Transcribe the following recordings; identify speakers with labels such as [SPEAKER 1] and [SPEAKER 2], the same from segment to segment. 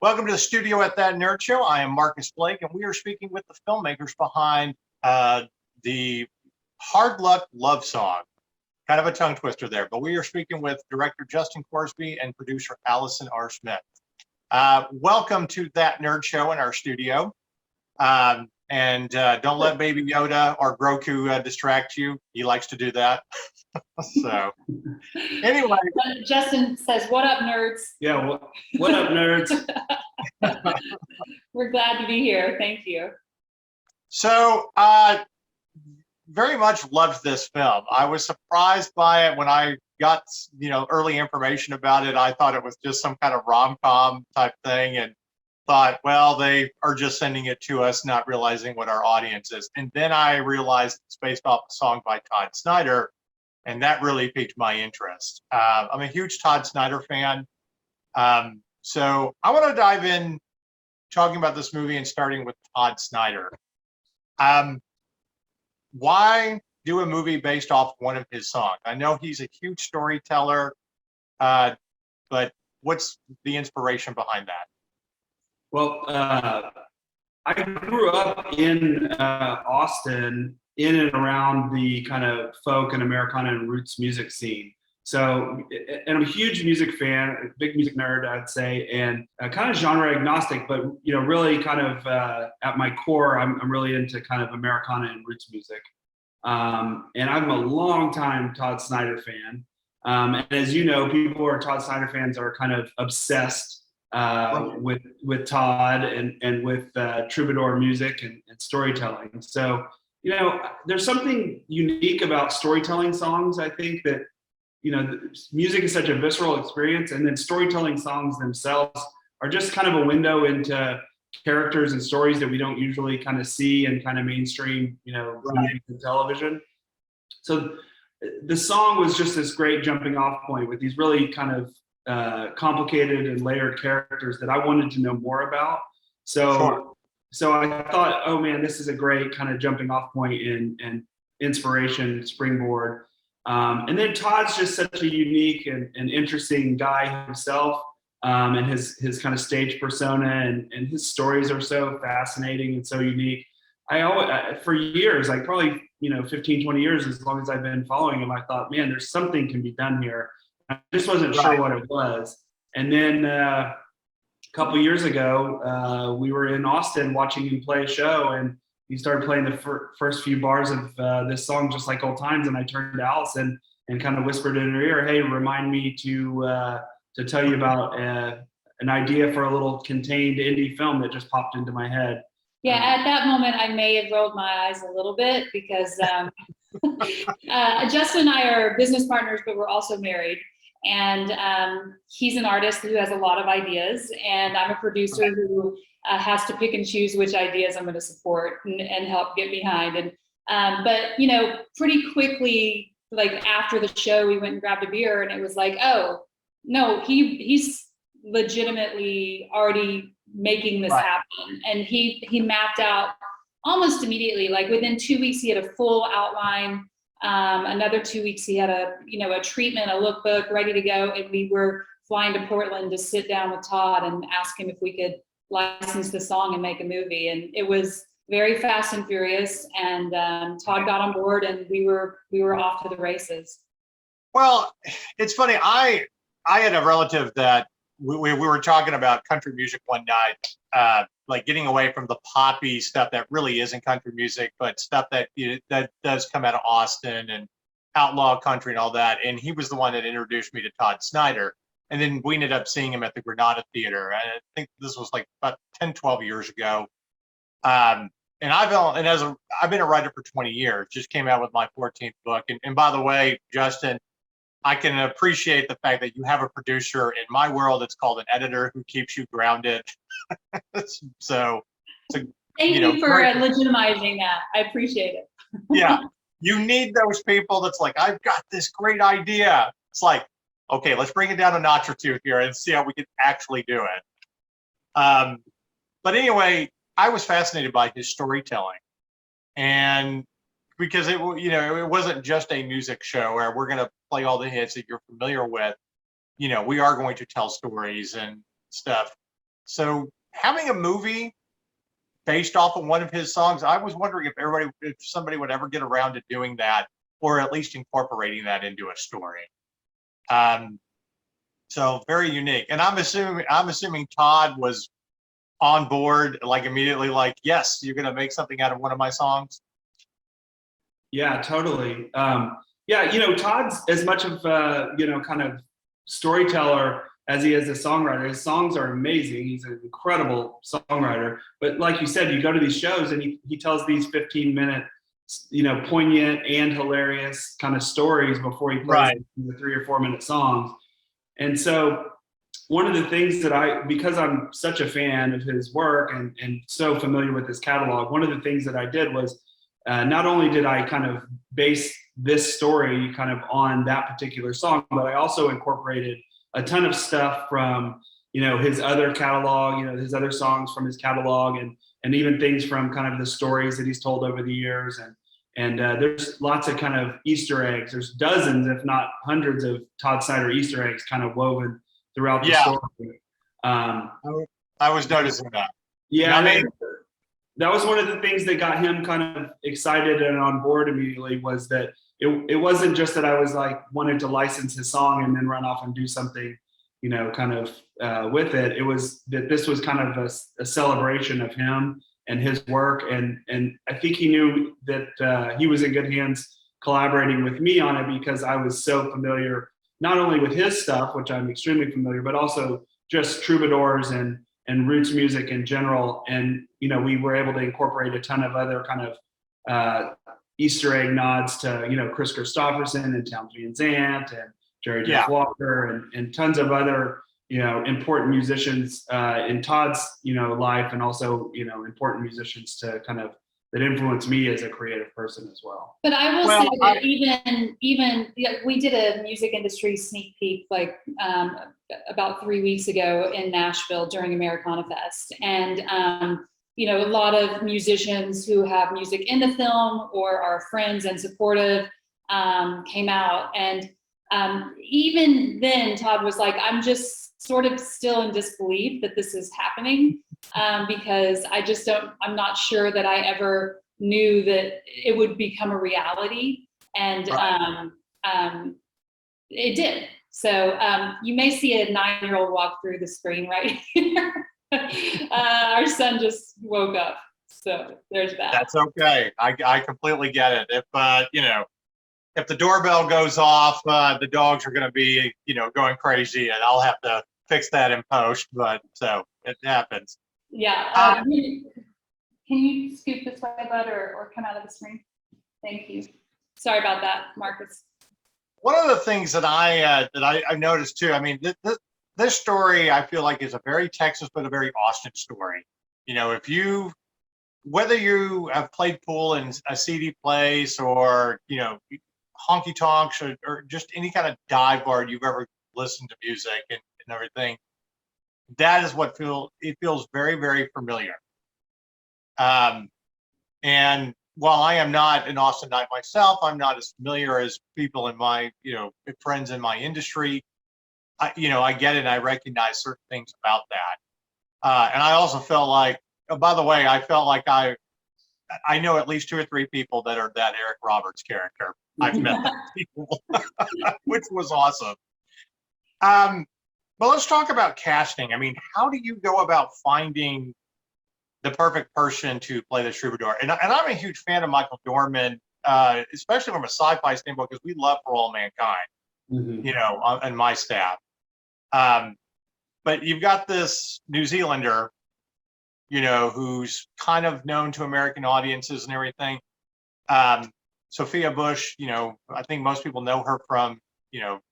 [SPEAKER 1] Welcome to the studio at That Nerd Show. I am Marcus Blake, and we are speaking with the filmmakers behind the Hard Luck Love Song. Kind of a tongue twister there, but we are speaking with director Justin Corsbie and producer Allison R. Smith. Welcome to That Nerd Show in our studio. Don't let Baby Yoda or Groku distract you. He likes to do that. So, anyway.
[SPEAKER 2] Justin says, "What up, nerds?"
[SPEAKER 3] Yeah, what up, nerds?
[SPEAKER 2] We're glad to be here. Thank you.
[SPEAKER 1] So, very much loved this film. I was surprised by it when I got, early information about it. I thought it was just some kind of rom-com type thing and thought, well, they are just sending it to us, not realizing what our audience is. And then I realized it's based off a song by Todd Snider, and that really piqued my interest. I'm a huge Todd Snider fan. So I want to dive in talking about this movie and starting with Todd Snider. Why do a movie based off one of his songs? I know he's a huge storyteller, but what's the inspiration behind that?
[SPEAKER 3] Well, I grew up in Austin, in and around the kind of folk and Americana and roots music scene. So, and I'm a huge music fan, a big music nerd, I'd say, and kind of genre agnostic, but really kind of at my core, I'm really into kind of Americana and roots music. And I'm a long time Todd Snider fan. And as you know, people who are Todd Snider fans are kind of obsessed with Todd and with troubadour music and storytelling. So, there's something unique about storytelling songs. I think that, music is such a visceral experience, and then storytelling songs themselves are just kind of a window into characters and stories that we don't usually kind of see in kind of mainstream, movies and television. So the song was just this great jumping off point with these really kind of complicated and layered characters that I wanted to know more about. So I thought, oh man, this is a great kind of jumping off point and inspiration, springboard. And then Todd's just such a unique and interesting guy himself, and his kind of stage persona and his stories are so fascinating and so unique. I always, for years, like probably 15, 20 years, as long as I've been following him, I thought, man, there's something can be done here. I just wasn't sure what it was. And then a couple years ago, we were in Austin watching him play a show, and he started playing the first few bars of this song, Just Like Old Times. And I turned to Allison and kind of whispered in her ear, hey, remind me to tell you about an idea for a little contained indie film that just popped into my head.
[SPEAKER 2] Yeah, at that moment, I may have rolled my eyes a little bit because Justin and I are business partners, but we're also married. And he's an artist who has a lot of ideas, and I'm a producer who has to pick and choose which ideas I'm going to support and help get behind. And but pretty quickly, like after the show, we went and grabbed a beer, and it was like, oh no, he's legitimately already making this happen. And he mapped out almost immediately, like within 2 weeks, he had a full outline. Another 2 weeks, he had a treatment, a lookbook ready to go. And we were flying to Portland to sit down with Todd and ask him if we could license the song and make a movie. And it was very fast and furious. And Todd got on board, and we were off to the races.
[SPEAKER 1] Well, it's funny. I had a relative that we were talking about country music one night, like getting away from the poppy stuff that really isn't country music, but stuff that that does come out of Austin and outlaw country and all that. And he was the one that introduced me to Todd Snider. And then we ended up seeing him at the Granada Theater. And I think this was like about 10, 12 years ago. And I've been a writer for 20 years, just came out with my 14th book. And by the way, Justin, I can appreciate the fact that you have a producer. In my world, it's called an editor who keeps you grounded. So
[SPEAKER 2] thank you for legitimizing that. I appreciate it.
[SPEAKER 1] Yeah, you need those people that's like, I've got this great idea. It's like, okay, let's bring it down a notch or two here and see how we can actually do it. But anyway, I was fascinated by his storytelling, and because it wasn't just a music show where we're going to play all the hits that you're familiar with. We are going to tell stories and stuff. So having a movie based off of one of his songs, I was wondering if somebody would ever get around to doing that, or at least incorporating that into a story. So very unique. And I'm assuming Todd was on board, like immediately, like, yes, you're gonna make something out of one of my songs.
[SPEAKER 3] Yeah, totally. Yeah, Todd's as much of kind of storyteller as he is a songwriter. His songs are amazing. He's an incredible songwriter. But like you said, you go to these shows and he tells these 15-minute, poignant and hilarious kind of stories before he plays the 3 or 4 minute songs. And so one of the things that because I'm such a fan of his work and so familiar with his catalog, one of the things that I did was not only did I kind of base this story kind of on that particular song, but I also incorporated a ton of stuff from, his other catalog, his other songs from his catalog, and even things from kind of the stories that he's told over the years. And there's lots of kind of Easter eggs. There's dozens, if not hundreds, of Todd Snyder Easter eggs kind of woven throughout the story.
[SPEAKER 1] I was noticing that.
[SPEAKER 3] Yeah, that was one of the things that got him kind of excited and on board immediately, was that it wasn't just that I was like wanted to license his song and then run off and do something, kind of with it. It was that this was kind of a celebration of him and his work. And I think he knew that he was in good hands collaborating with me on it, because I was so familiar, not only with his stuff, which I'm extremely familiar, but also just troubadours and roots music in general. And, we were able to incorporate a ton of other kind of Easter egg nods to, Chris Christopherson and Townsend Van Zandt and Jerry Jeff Walker and tons of other, important musicians in Todd's, life, and also, important musicians to kind of that influenced me as a creative person as well.
[SPEAKER 2] But I will say that even we did a music industry sneak peek about 3 weeks ago in Nashville during Americana Fest, and a lot of musicians who have music in the film or are friends and supportive came out, and even then Todd was like, I'm just sort of still in disbelief that this is happening, because I'm not sure that I ever knew that it would become a reality, and it did. So you may see a 9-year-old walk through the screen right here. Our son just woke up, so there's that.
[SPEAKER 1] That's okay. I completely get it. If the doorbell goes off, the dogs are going to be, going crazy, and I'll have to fix that in post. But so it happens.
[SPEAKER 2] Yeah. Can you scoot this way, bud, or come out of the screen? Thank you. Sorry about that, Marcus.
[SPEAKER 1] One of the things that I noticed too, I mean, this story I feel like is a very Texas but a very Austin story. Whether you have played pool in a seedy place or honky tonks or just any kind of dive bar you've ever listened to music and everything, that is what feels very, very familiar. And while I am not an Austinite myself, I'm not as familiar as people in my, friends in my industry. I get it. And I recognize certain things about that. And I also felt like, by the way, I felt like I know at least 2 or 3 people that are that Eric Roberts character. I've met those people, which was awesome. But let's talk about casting. I mean, how do you go about finding the perfect person to play the troubadour? And I'm a huge fan of Michael Dorman, especially from a sci-fi standpoint, because we love For All Mankind, on my staff. But you've got this New Zealander, who's kind of known to American audiences and everything. Sophia Bush, I think most people know her from,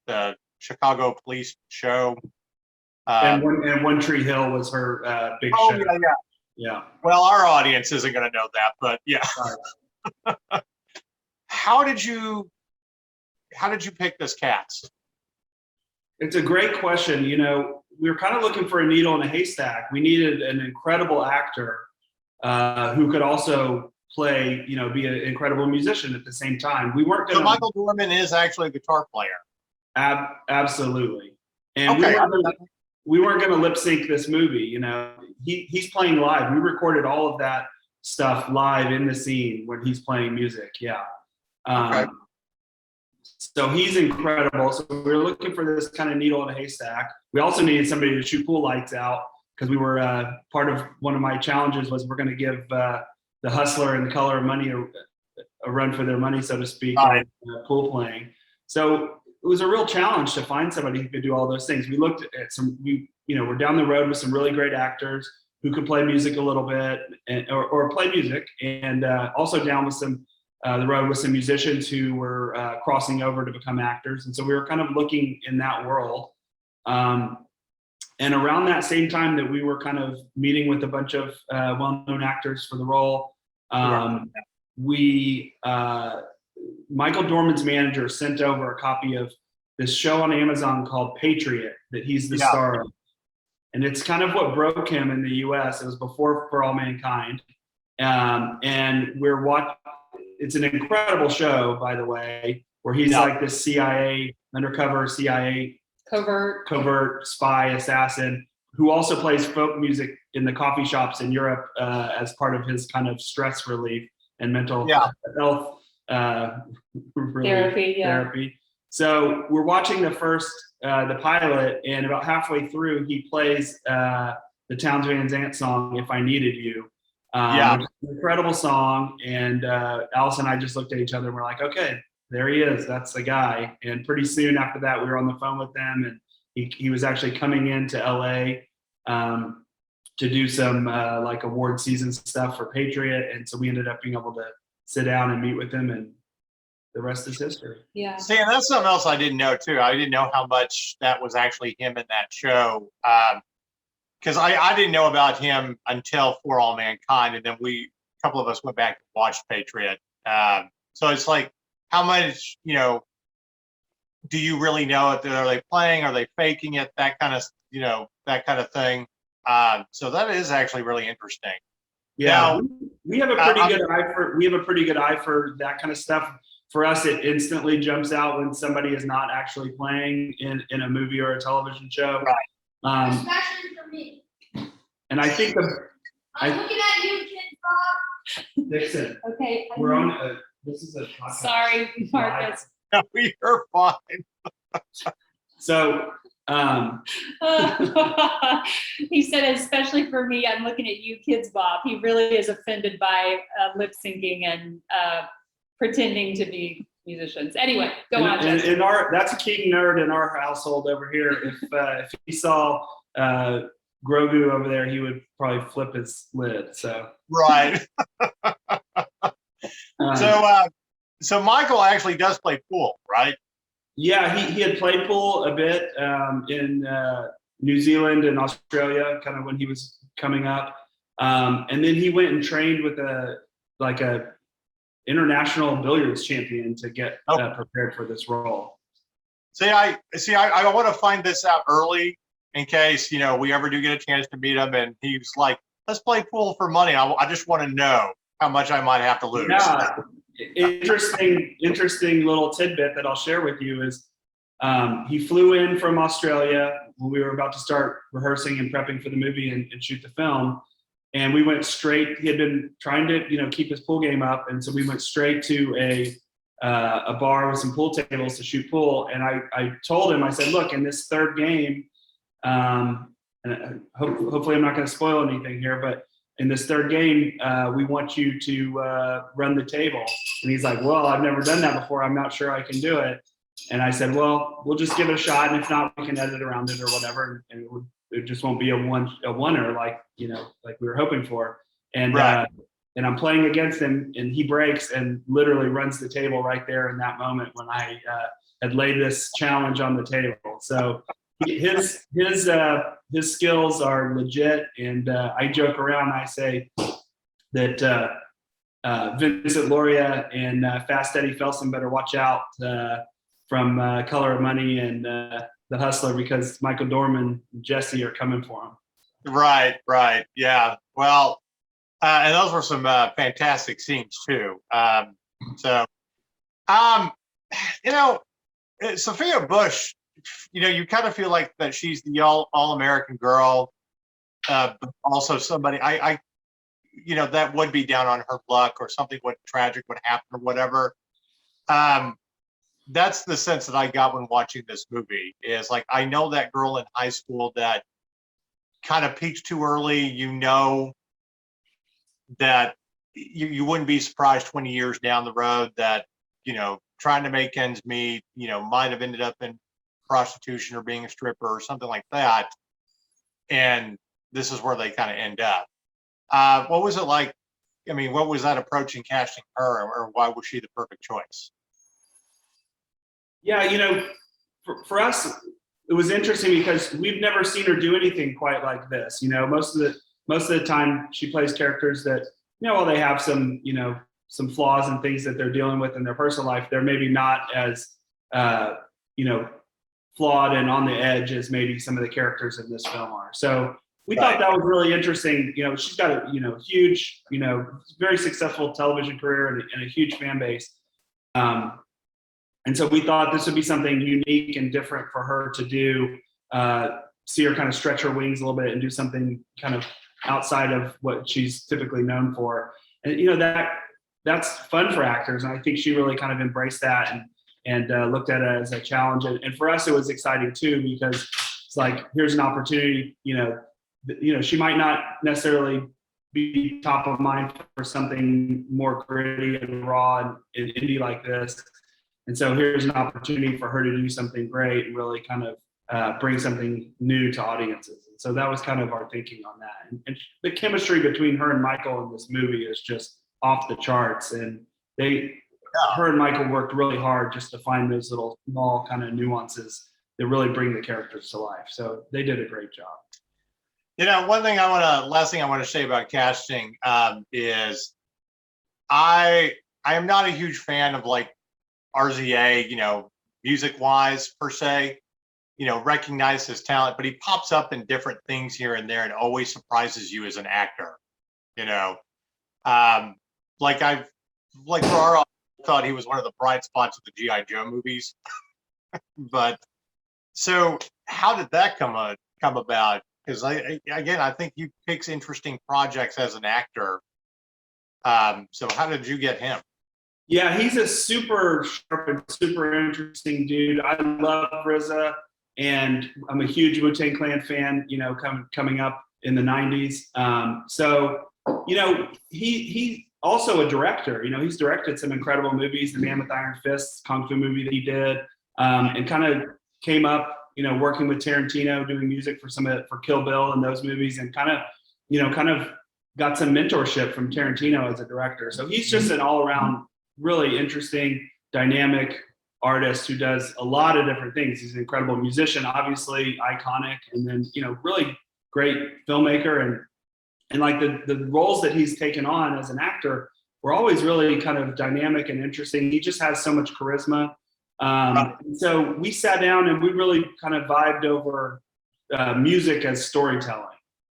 [SPEAKER 1] the Chicago police show.
[SPEAKER 3] And One Tree Hill was her big show. Yeah.
[SPEAKER 1] Well, our audience isn't going to know that, but yeah. Right. How did you pick this cast?
[SPEAKER 3] It's a great question. We were kind of looking for a needle in a haystack. We needed an incredible actor who could also play, be an incredible musician at the same time. We weren't going to.
[SPEAKER 1] So Michael Dorman is actually a guitar player.
[SPEAKER 3] Absolutely. And
[SPEAKER 1] okay.
[SPEAKER 3] we weren't going to lip sync this movie. You know, he's playing live. We recorded all of that stuff live in the scene when he's playing music. Yeah.
[SPEAKER 1] Okay.
[SPEAKER 3] So he's incredible. So we were looking for this kind of needle in a haystack. We also needed somebody to shoot pool lights out, because we were part of one of my challenges was we're going to give the Hustler and the Color of Money a run for their money, so to speak, on pool playing. So it was a real challenge to find somebody who could do all those things. We looked at we're down the road with some really great actors who could play music a little bit or play music, and also down with the road with some musicians who were crossing over to become actors. And so we were kind of looking in that world. And around that same time that we were kind of meeting with a bunch of well-known actors for the role, Michael Dorman's manager sent over a copy of this show on Amazon called Patriot that he's the star of. And it's kind of what broke him in the US. It was before For All Mankind. And it's an incredible show, by the way, where he's like this undercover CIA covert spy assassin who also plays folk music in the coffee shops in Europe as part of his kind of stress relief and mental health therapy. So we're watching the pilot, and about halfway through, he plays the Townes Van Zandt song, If I Needed You. An incredible song. And Allison and I just looked at each other and we're like, okay, there he is. That's the guy. And pretty soon after that, we were on the phone with them, and he was actually coming into LA to do some like award season stuff for Patriot. And so we ended up being able to sit down and meet with him, and the rest is history.
[SPEAKER 2] Yeah.
[SPEAKER 1] See, and that's something else I didn't know too. I didn't know how much that was actually him in that show. Because I didn't know about him until For All Mankind, and then a couple of us went back and watched Patriot. So it's like, how much, do you really know if are they playing, are they faking it, that kind of thing. So that is actually really interesting.
[SPEAKER 3] Yeah, we have a pretty good eye for that kind of stuff. For us, it instantly jumps out when somebody is not actually playing in a movie or a television show.
[SPEAKER 1] Right.
[SPEAKER 4] Especially for me.
[SPEAKER 3] And I think
[SPEAKER 4] I'm looking at you, kid Bob.
[SPEAKER 3] Dixon,
[SPEAKER 2] Okay.
[SPEAKER 3] we're on. This is a podcast.
[SPEAKER 2] Sorry, Marcus.
[SPEAKER 1] No, you're fine.
[SPEAKER 3] So,
[SPEAKER 2] he said, especially for me, I'm looking at you kids, Bob. He really is offended by lip syncing and pretending to be musicians. Anyway, go on.
[SPEAKER 3] In that's a king nerd in our household over here. If he saw Grogu over there, he would probably flip his lid. So
[SPEAKER 1] right. So Michael actually does play pool, right?
[SPEAKER 3] Yeah, he had played pool a bit in New Zealand and Australia, kind of when he was coming up, and then he went and trained with a international billiards champion to get prepared for this role.
[SPEAKER 1] I want to find this out early in case we ever do get a chance to meet him, and he's like, let's play pool for money. I just want to know how much I might have to lose.
[SPEAKER 3] Yeah. Interesting little tidbit that I'll share with you is he flew in from Australia when we were about to start rehearsing and prepping for the movie and shoot the film. And we went straight, he had been trying to, keep his pool game up. And so we went straight to a bar with some pool tables to shoot pool. And I told him, I said, look, in this third game, and hopefully I'm not going to spoil anything here, but in this third game, we want you to run the table. And he's like, well, I've never done that before. I'm not sure I can do it. And I said, well, we'll just give it a shot. And if not, we can edit around it or whatever. And it just won't be a oneer like we were hoping for. And
[SPEAKER 1] right.
[SPEAKER 3] And I'm playing against him, and he breaks and literally runs the table right there in that moment when I had laid this challenge on the table. So his skills are legit, and I joke around. I say that Vincent Lauria and Fast Eddie Felsen better watch out from Color of Money and The Hustler, because Michael Dorman and Jesse are coming for him.
[SPEAKER 1] Right, yeah. Well, and those were some fantastic scenes too. Sophia Bush, you kind of feel like that she's the all-American girl, but also somebody that would be down on her luck, or something tragic would happen or whatever. That's the sense that I got when watching this movie, is like, I know that girl in high school that kind of peaks too early. That you wouldn't be surprised 20 years down the road that, trying to make ends meet, might have ended up in prostitution or being a stripper or something like that. And this is where they kind of end up. What was it like? I mean, what was that approach in casting her, or why was she the perfect choice?
[SPEAKER 3] Yeah, for us, it was interesting because we've never seen her do anything quite like this. Most of the time she plays characters that, while they have some flaws and things that they're dealing with in their personal life, they're maybe not as, flawed and on the edge as maybe some of the characters in this film are. So we thought that was really interesting. She's got a, huge, very successful television career and a huge fan base. And so we thought this would be something unique and different for her to do, see her kind of stretch her wings a little bit and do something kind of outside of what she's typically known for. And, that's fun for actors. And I think she really kind of embraced that and looked at it as a challenge. And for us, it was exciting too, because it's like, here's an opportunity, she might not necessarily be top of mind for something more gritty and raw and indie like this. And so here's an opportunity for her to do something great and really kind of bring something new to audiences. And so that was kind of our thinking on that. And the chemistry between her and Michael in this movie is just off the charts. And her and Michael worked really hard just to find those little small kind of nuances that really bring the characters to life. So they did a great job.
[SPEAKER 1] Last thing I want to say about casting is I am not a huge fan of like RZA, music wise per se, recognize his talent, but he pops up in different things here and there and always surprises you as an actor. Like Ferraro thought he was one of the bright spots of the G.I. Joe movies. But so how did that come about? Because I think he picks interesting projects as an actor. So how did you get him?
[SPEAKER 3] Yeah, he's a super sharp and super interesting dude. I love RZA, and I'm a huge Wu-Tang Clan fan, coming up in the 90s. He's also a director. He's directed some incredible movies, The Man with Iron Fists, Kung Fu movie that he did, and kind of came up, working with Tarantino, doing music for Kill Bill and those movies, and kind of got some mentorship from Tarantino as a director. So he's just an all-around really interesting, dynamic artist who does a lot of different things. He's an incredible musician, obviously iconic, and then, really great filmmaker. And like the roles that he's taken on as an actor were always really kind of dynamic and interesting. He just has so much charisma. And so we sat down and we really kind of vibed over music as storytelling.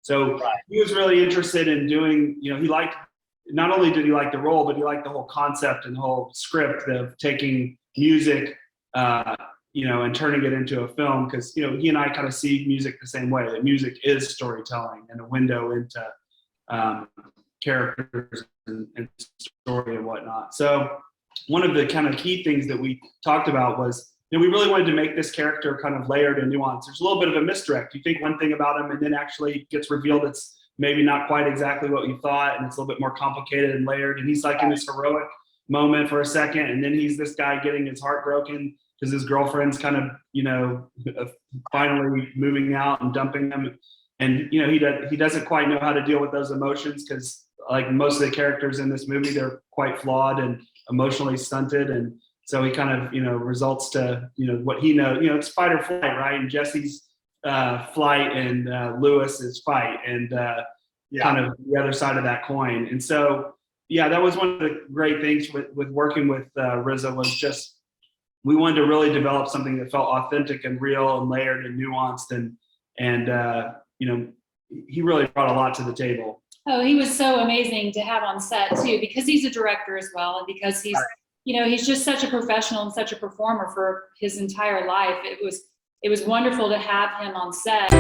[SPEAKER 3] So he was really interested in doing, he liked, not only did he like the role, but he liked the whole concept and the whole script of taking music, and turning it into a film. Because, he and I kind of see music the same way, that music is storytelling and a window into characters and story and whatnot. So one of the kind of key things that we talked about was, we really wanted to make this character kind of layered and nuanced. There's a little bit of a misdirect. You think one thing about him and then actually gets revealed it's maybe not quite exactly what you thought, and it's a little bit more complicated and layered. And he's like in this heroic moment for a second, and then he's this guy getting his heart broken because his girlfriend's kind of, finally moving out and dumping him. And, he doesn't quite know how to deal with those emotions because, like most of the characters in this movie, they're quite flawed and emotionally stunted. And so he kind of, results to, what he knows, it's fight or flight, right? And Jesse's flight and Lewis's fight, and kind of the other side of that coin. And so, that was one of the great things with working with RZA, was just, we wanted to really develop something that felt authentic and real and layered and nuanced. And he really brought a lot to the table.
[SPEAKER 2] Oh, he was so amazing to have on set too, because he's a director as well. And because he's, he's just such a professional and such a performer for his entire life. It was it was wonderful to have him on set.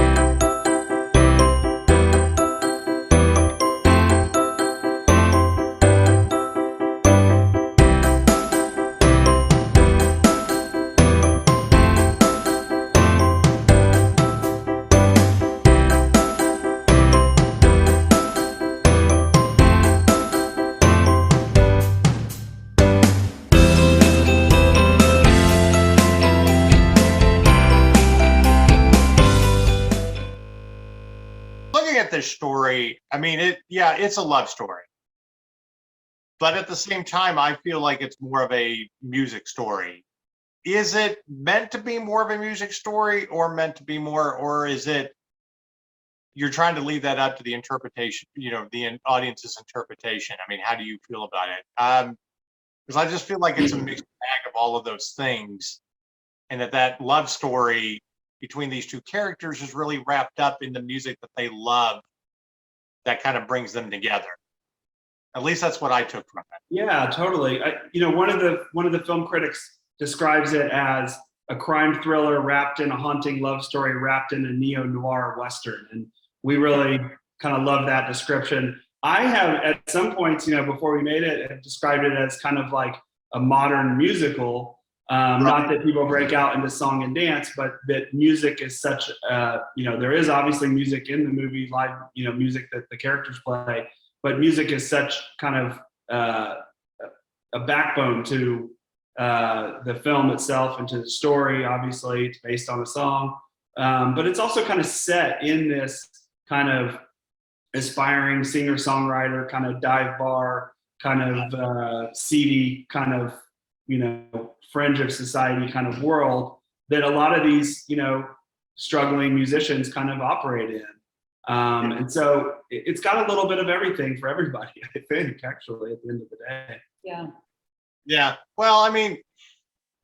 [SPEAKER 1] Looking at this story, I mean, it's a love story. But at the same time, I feel like it's more of a music story. Is it meant to be more of a music story or meant to be more, or is it you're trying to leave that up to the interpretation, the audience's interpretation? I mean, how do you feel about it? Because I just feel like it's a mixed bag of all of those things, and that love story between these two characters is really wrapped up in the music that they love that kind of brings them together. At least that's what I took from it.
[SPEAKER 3] Yeah, totally. One of the film critics describes it as a crime thriller wrapped in a haunting love story wrapped in a neo-noir Western. And we really kind of love that description. I have at some points, before we made it, have described it as kind of like a modern musical. Not that people break out into song and dance, but that music is such, there is obviously music in the movie, live, music that the characters play, but music is such kind of a backbone to the film itself and to the story. Obviously, it's based on a song, but it's also kind of set in this kind of aspiring singer-songwriter, kind of dive bar, kind of seedy, kind of, fringe of society kind of world that a lot of these, struggling musicians kind of operate in. And so it's got a little bit of everything for everybody, I think, actually, at the end of the day.
[SPEAKER 2] Yeah.
[SPEAKER 1] Yeah. Well, I mean,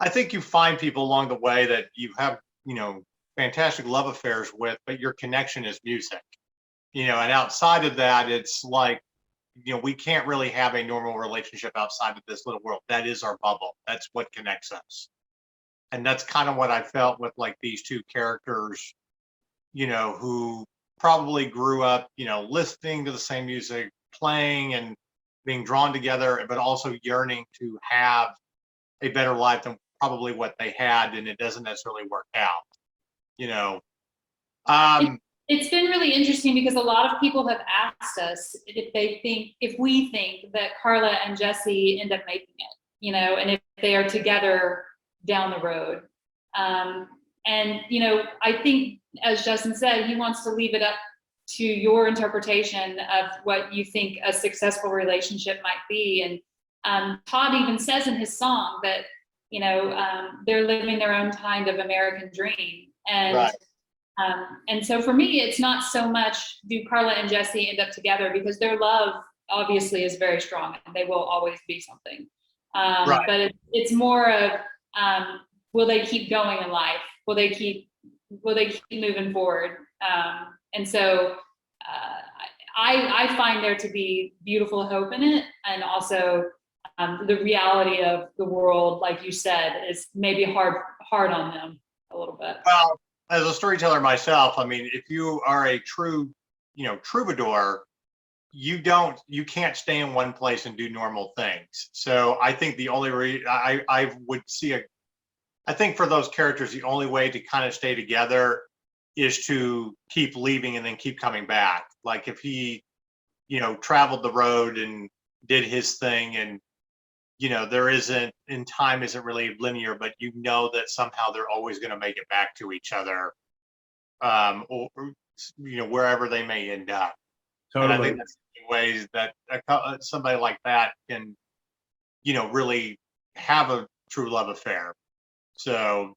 [SPEAKER 1] I think you find people along the way that you have, fantastic love affairs with, but your connection is music, and outside of that, it's like, we can't really have a normal relationship outside of this little world. That is our bubble. That's what connects us. And that's kind of what I felt with like these two characters, who probably grew up, listening to the same music, playing and being drawn together, but also yearning to have a better life than probably what they had. And it doesn't necessarily work out,
[SPEAKER 2] It's been really interesting because a lot of people have asked us if we think that Carla and Jesse end up making it, and if they are together down the road. And, I think, as Justin said, he wants to leave it up to your interpretation of what you think a successful relationship might be. And Todd even says in his song that, they're living their own kind of American dream. And
[SPEAKER 1] right.
[SPEAKER 2] And so for me, it's not so much do Carla and Jesse end up together, because their love obviously is very strong and they will always be something.
[SPEAKER 1] Right.
[SPEAKER 2] But it's more of, will they keep going in life? Will they keep moving forward? And so I find there to be beautiful hope in it. And also the reality of the world, like you said, is maybe hard on them a little bit.
[SPEAKER 1] Well, as a storyteller myself, I mean, if you are a true, troubadour, you can't stay in one place and do normal things. So I think the only I would see I think for those characters, the only way to kind of stay together is to keep leaving and then keep coming back. Like if he, traveled the road and did his thing, and there isn't, in time isn't really linear, but that somehow they're always going to make it back to each other, or wherever they may end up.
[SPEAKER 3] Totally.
[SPEAKER 1] And I think that's the ways that somebody like that can, really have a true love affair. So,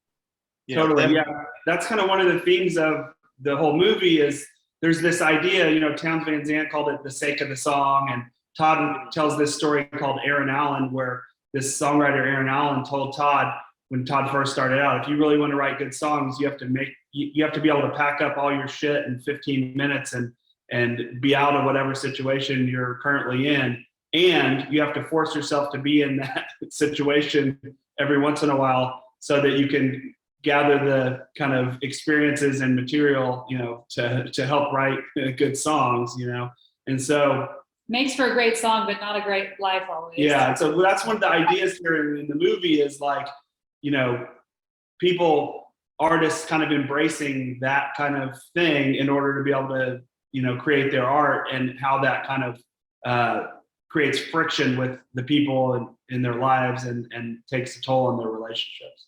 [SPEAKER 3] totally. Yeah, that's kind of one of the themes of the whole movie is there's this idea, Townes Van Zandt called it the sake of the song, and Todd tells this story called Aaron Allen, where this songwriter Aaron Allen told Todd, when Todd first started out, if you really want to write good songs, you have to be able to pack up all your shit in 15 minutes and be out of whatever situation you're currently in. And you have to force yourself to be in that situation every once in a while so that you can gather the kind of experiences and material, to help write good songs, and so.
[SPEAKER 2] Makes for a great song, but not a great life always.
[SPEAKER 3] Yeah, so that's one of the ideas here in the movie is like, artists kind of embracing that kind of thing in order to be able to, create their art, and how that kind of creates friction with the people in their lives and takes a toll on their relationships.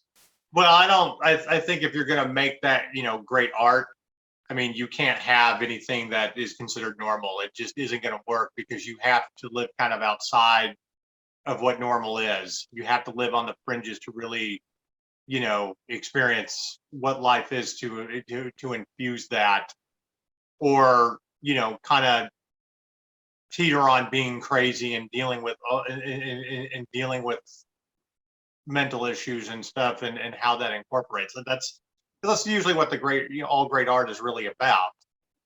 [SPEAKER 1] Well, I think if you're going to make that, great art, I mean, you can't have anything that is considered normal. It just isn't going to work, because you have to live kind of outside of what normal is. You have to live on the fringes to really, experience what life is, to infuse that, or, kind of teeter on being crazy and dealing with mental issues and stuff, and how that incorporates. And that's usually what the all great art is really about.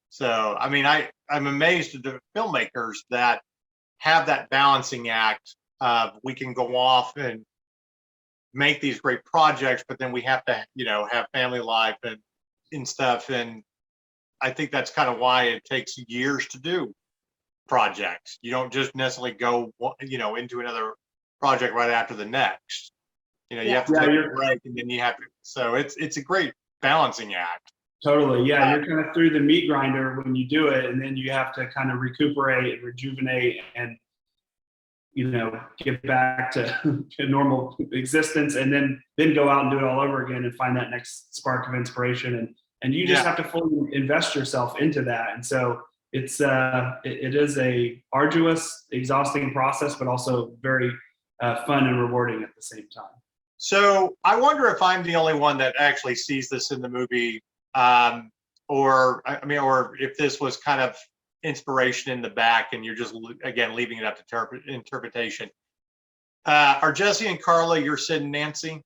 [SPEAKER 1] So, I mean, I'm amazed at the filmmakers that have that balancing act of, we can go off and make these great projects, but then we have to, have family life and stuff. And I think that's kind of why it takes years to do projects. You don't just necessarily go, into another project right after the next. You have to take a break, and then you have to. So it's a great balancing act.
[SPEAKER 3] Totally. Yeah. You're kind of through the meat grinder when you do it, and then you have to kind of recuperate and rejuvenate and, get back to normal existence, and then go out and do it all over again and find that next spark of inspiration. And you just have to fully invest yourself into that. And so it is a arduous, exhausting process, but also very fun and rewarding at the same time.
[SPEAKER 1] So I wonder if I'm the only one that actually sees this in the movie, or if this was kind of inspiration in the back, and you're just, again, leaving it up to interpretation. Are Jesse and Carla your Sid and Nancy?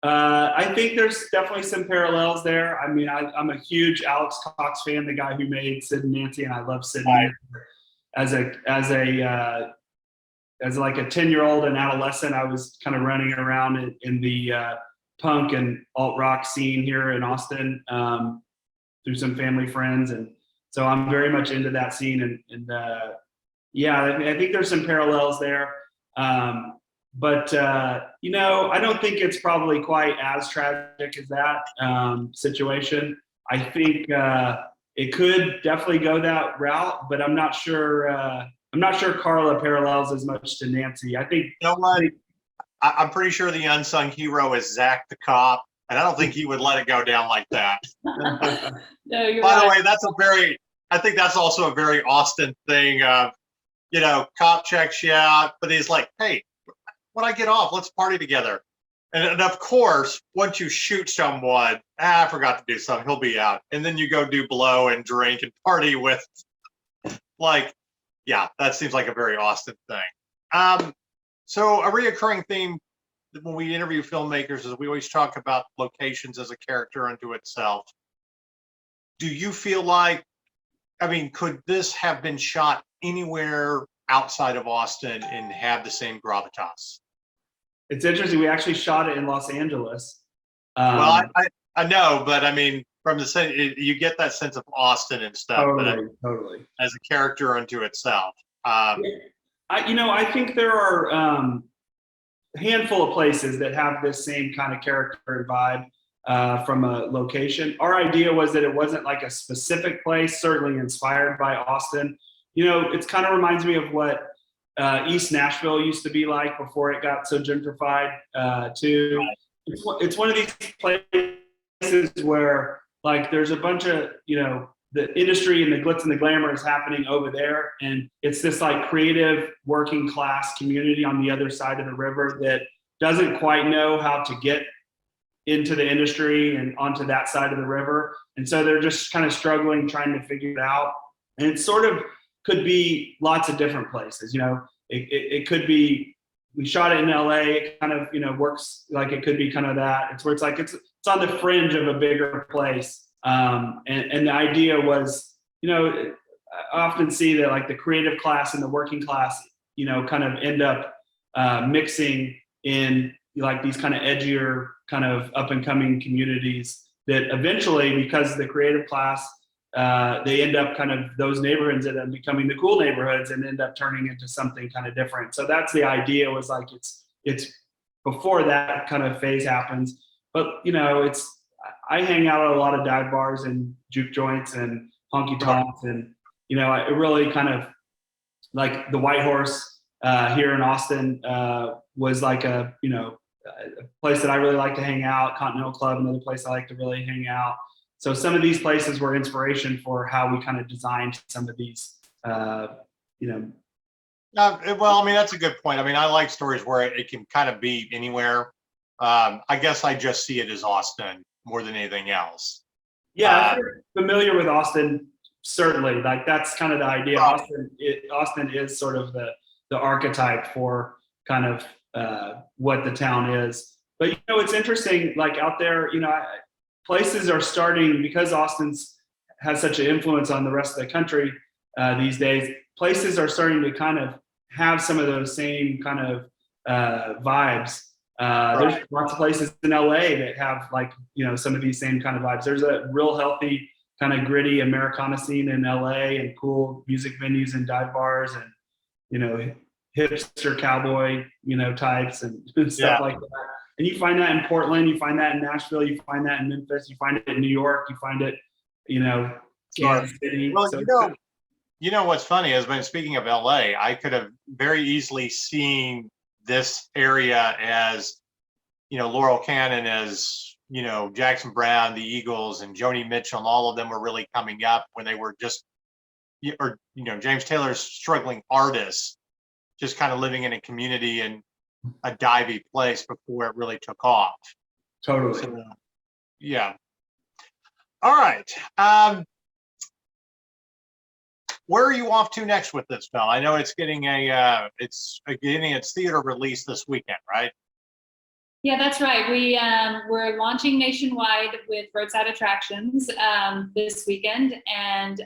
[SPEAKER 3] I think there's definitely some parallels there. I mean, I'm a huge Alex Cox fan, the guy who made Sid and Nancy, and I love Sid and Nancy. As like a 10-year-old and adolescent, I was kind of running around in the punk and alt rock scene here in Austin, through some family friends, and so I'm very much into that scene. And I think there's some parallels there. But I don't think it's probably quite as tragic as that situation. I think it could definitely go that route, but I'm not sure. I'm not sure Carla parallels as much to Nancy. I think.
[SPEAKER 1] You know what? I'm pretty sure the unsung hero is Zach the cop, and I don't think he would let it go down like that.
[SPEAKER 2] No, you're
[SPEAKER 1] By
[SPEAKER 2] right.
[SPEAKER 1] the way, I think that's also a very Austin thing of, cop checks you out, but he's like, hey, when I get off, let's party together. And of course, once you shoot someone, I forgot to do something, he'll be out. And then you go do blow and drink and party with, that seems like a very Austin thing. So a reoccurring theme when we interview filmmakers is we always talk about locations as a character unto itself. Do you feel like, could this have been shot anywhere outside of Austin and have the same gravitas?
[SPEAKER 3] It's interesting. We actually shot it in Los Angeles.
[SPEAKER 1] Well, I know, but from the sense, you get that sense of Austin and stuff.
[SPEAKER 3] Totally.
[SPEAKER 1] As a character unto itself.
[SPEAKER 3] I think there are a handful of places that have this same kind of character and vibe from a location. Our idea was that it wasn't like a specific place, certainly inspired by Austin. It kind of reminds me of what East Nashville used to be like before it got so gentrified too. It's one of these places where there's a bunch of, the industry and the glitz and the glamour is happening over there. And it's this creative working class community on the other side of the river that doesn't quite know how to get into the industry and onto that side of the river. And so they're just kind of struggling, trying to figure it out. And it sort of could be lots of different places. It could be, we shot it in LA, it kind of, works like it could be kind of that. It's where it's on the fringe of a bigger place. And the idea was, I often see that the creative class and the working class, kind of end up mixing in like these kind of edgier, kind of up and coming communities that eventually, because the creative class, they end up kind of, those neighborhoods end up becoming the cool neighborhoods and end up turning into something kind of different. So that's the idea, was like, it's before that kind of phase happens. But, you know, I hang out at a lot of dive bars and juke joints and honky tonks, and, you know, it really kind of, like the White Horse here in Austin was like a place that I really like to hang out. Continental Club, another place I like to really hang out. So some of these places were inspiration for how we kind of designed some of these,
[SPEAKER 1] well, I mean, that's a good point. I mean, I like stories where it can kind of be anywhere. I guess I just see it as Austin more than anything else.
[SPEAKER 3] Yeah, if you're familiar with Austin, certainly, like that's kind of the idea. Austin is sort of the archetype for kind of what the town is. But, you know, it's interesting, like out there, you know, places are starting, because Austin's has such an influence on the rest of the country these days, places are starting to kind of have some of those same kind of vibes. There's lots of places in LA that have, like, you know, some of these same kind of vibes. There's a real healthy kind of gritty Americana scene in LA, and cool music venues and dive bars, and, you know, hipster cowboy, you know, types and stuff like that. And you find that in Portland, you find that in Nashville, you find that in Memphis, you find it in New York, you find it, you know, Kansas City.
[SPEAKER 1] Well,
[SPEAKER 3] so,
[SPEAKER 1] you know what's funny is, when speaking of LA, I could have very easily seen this area as, you know, Laurel Canyon, as, you know, Jackson Browne, the Eagles, and Joni Mitchell, and all of them were really coming up when they were just, or, you know, James Taylor's struggling artists, just kind of living in a community and a divey place before it really took off.
[SPEAKER 3] Totally.
[SPEAKER 1] So, yeah. All right. Where are you off to next with this film? I know it's getting it's getting its theater release this weekend, right?
[SPEAKER 2] Yeah, that's right. We're launching nationwide with roadside attractions this weekend, and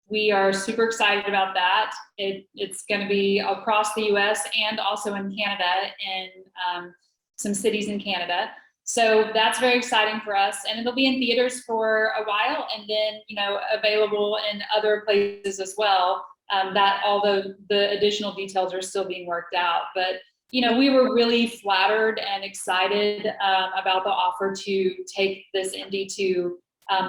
[SPEAKER 2] we are super excited about that. It's going to be across the U.S. and also in Canada, in some cities in Canada. So that's very exciting for us, and it'll be in theaters for a while, and then, you know, available in other places as well. That all the additional details are still being worked out, but, you know, we were really flattered and excited about the offer to take this indie to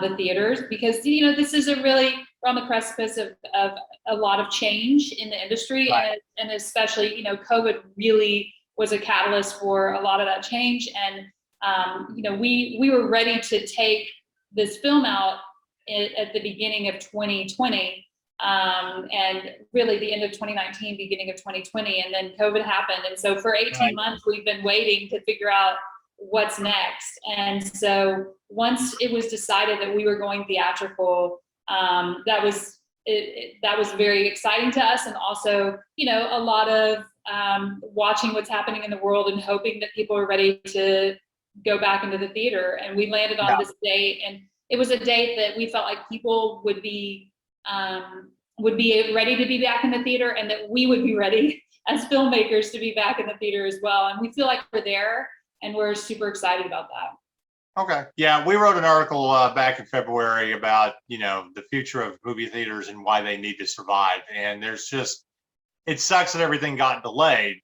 [SPEAKER 2] the theaters, because, you know, this is we're on the precipice of a lot of change in the industry,
[SPEAKER 1] right.
[SPEAKER 2] and especially, you know, COVID really was a catalyst for a lot of that change. And you know, we were ready to take this film out at the beginning of 2020, and really the end of 2019, beginning of 2020, and then COVID happened. And so for 18 months, we've been waiting to figure out what's next. And so once it was decided that we were going theatrical, that was very exciting to us. And also, you know, a lot of watching what's happening in the world and hoping that people are ready to go back into the theater. And we landed on this date, and it was a date that we felt like people would be ready to be back in the theater, and that we would be ready as filmmakers to be back in the theater as well. And we feel like we're there, and we're super excited about that.
[SPEAKER 1] Okay. Yeah, we wrote an article back in February about, you know, the future of movie theaters and why they need to survive. And it sucks that everything got delayed.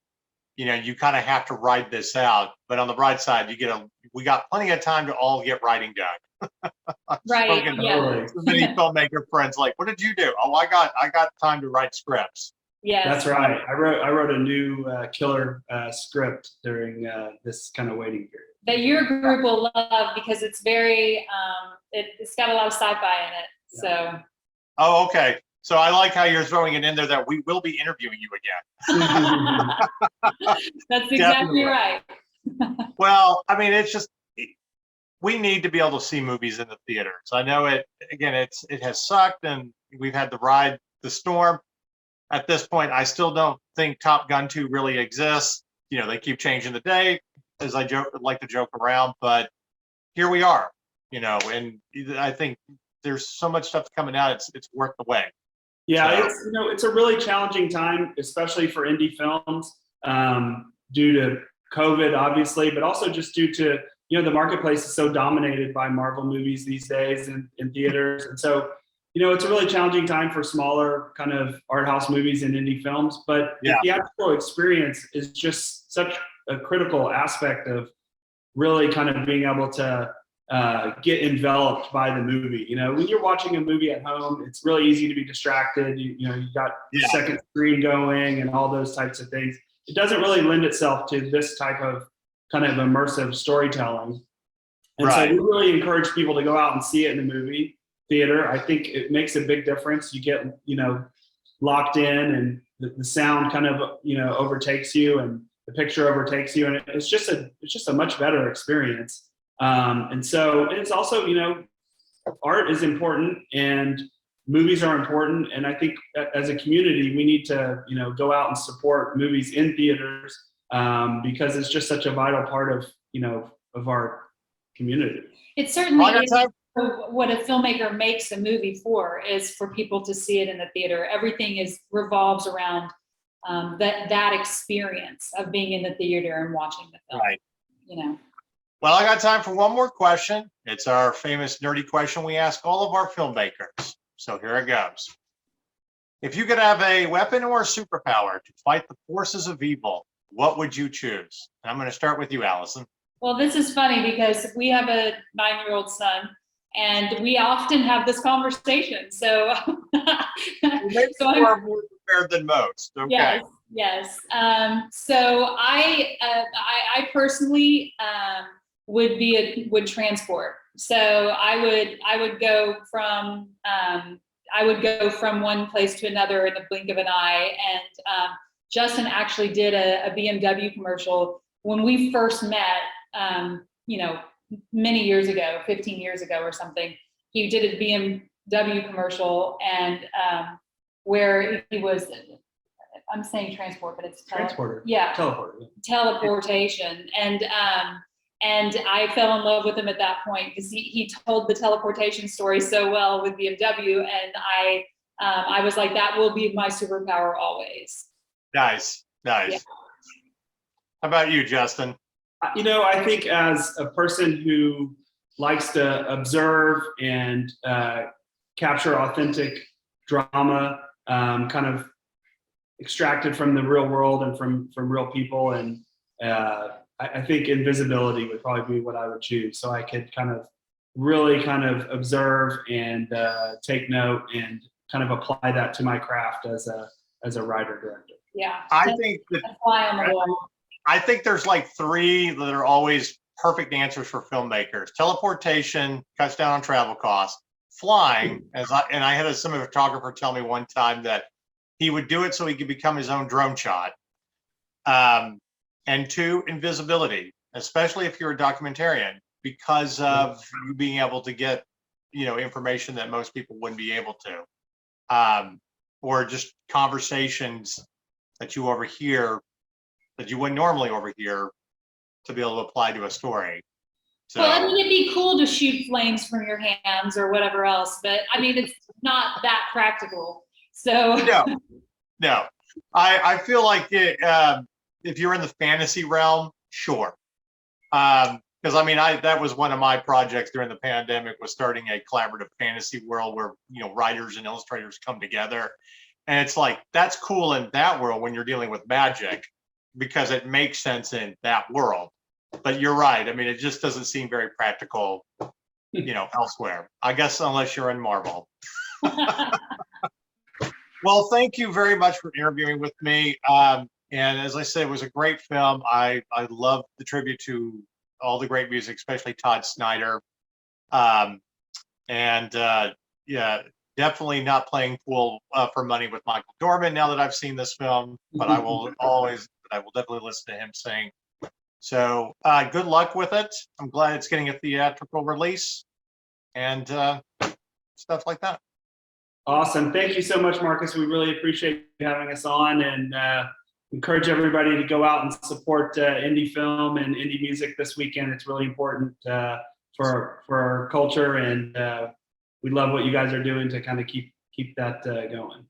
[SPEAKER 1] You know, you kind of have to ride this out, but on the bright side, we got plenty of time to all get writing done.
[SPEAKER 2] Right. Yeah.
[SPEAKER 1] So many filmmaker friends, like, what did you do? Oh, I got time to write scripts.
[SPEAKER 2] Yes.
[SPEAKER 3] That's right. I wrote a new killer script during this kind of waiting period.
[SPEAKER 2] That your group will love, because it's very, it's got a lot of sci-fi in it. So.
[SPEAKER 1] Oh, okay. So I like how you're throwing it in there that we will be interviewing you again.
[SPEAKER 2] That's exactly right.
[SPEAKER 1] Well, I mean, it's just, we need to be able to see movies in the theaters. I know it has sucked, and we've had to ride the storm. At this point, I still don't think Top Gun 2 really exists. You know, they keep changing the date, as I like to joke around, but here we are, you know, and I think there's so much stuff coming out. It's worth the wait.
[SPEAKER 3] Yeah, it's a really challenging time, especially for indie films, due to COVID, obviously, but also just due to, the marketplace is so dominated by Marvel movies these days in theaters. And so, it's a really challenging time for smaller kind of art house movies and indie films, but the theatrical experience is just such a critical aspect of really kind of being able to get enveloped by the movie. When you're watching a movie at home, it's really easy to be distracted. You got the second screen going and all those types of things. It doesn't really lend itself to this type of kind of immersive storytelling. And so we really encourage people to go out and see it in the movie theater. I think it makes a big difference. You get, locked in, and the sound kind of, overtakes you, and the picture overtakes you. And it's just a much better experience. And so it's also, art is important and movies are important. And I think as a community, we need to, go out and support movies in theaters, because it's just such a vital part of, of our community.
[SPEAKER 2] It certainly is. What a filmmaker makes a movie for is for people to see it in the theater. Everything revolves around that experience of being in the theater and watching the film. Right.
[SPEAKER 1] Well, I got time for one more question. It's our famous nerdy question we ask all of our filmmakers. So here it goes. If you could have a weapon or a superpower to fight the forces of evil, what would you choose? And I'm going to start with you, Allison.
[SPEAKER 2] Well, this is funny because we have a 9-year-old son, and we often have this conversation. So,
[SPEAKER 1] Maybe you are more prepared than most. Okay.
[SPEAKER 2] Yes. So I personally would transport. So I would go from one place to another in the blink of an eye. And Justin actually did a BMW commercial when we first met. Many years ago, 15 years ago or something. He did a BMW commercial, and where he was, I'm saying transport, but it's
[SPEAKER 3] transporter.
[SPEAKER 2] Teleportation. And I fell in love with him at that point because he told the teleportation story so well with BMW, and I was like, that will be my superpower always.
[SPEAKER 1] Nice. Yeah. How about you, Justin?
[SPEAKER 3] I think as a person who likes to observe and capture authentic drama, kind of extracted from the real world and from real people, and I think invisibility would probably be what I would choose. So I could kind of really kind of observe and take note and kind of apply that to my craft as a writer director.
[SPEAKER 2] Yeah,
[SPEAKER 1] I think
[SPEAKER 2] that's fly on the wall.
[SPEAKER 1] I think there's like 3 that are always perfect answers for filmmakers. Teleportation cuts down on travel costs. Flying, and I had a cinematographer tell me one time that he would do it so he could become his own drone shot. And 2, invisibility, especially if you're a documentarian, because of you being able to get, information that most people wouldn't be able to, or just conversations that you overhear that you wouldn't normally overhear, to be able to apply to a story. So,
[SPEAKER 2] well, I mean, it'd be cool to shoot flames from your hands or whatever else, but I mean, it's not that practical. So
[SPEAKER 1] no. I feel like if you're in the fantasy realm, sure. Because that was one of my projects during the pandemic, was starting a collaborative fantasy world where writers and illustrators come together, and it's like that's cool in that world when you're dealing with magic, because it makes sense in that world. But you're right. It just doesn't seem very practical, elsewhere. I guess unless you're in Marvel. Well, thank you very much for interviewing with me. And as I said, it was a great film. I love the tribute to all the great music, especially Todd Snyder. Definitely not playing pool for money with Michael Dorman now that I've seen this film, but I will definitely listen to him sing. So good luck with it. I'm glad it's getting a theatrical release and stuff like that.
[SPEAKER 3] Awesome. Thank you so much, Marcus. We really appreciate you having us on, and encourage everybody to go out and support indie film and indie music this weekend. It's really important for our culture, and we love what you guys are doing to kind of keep that going.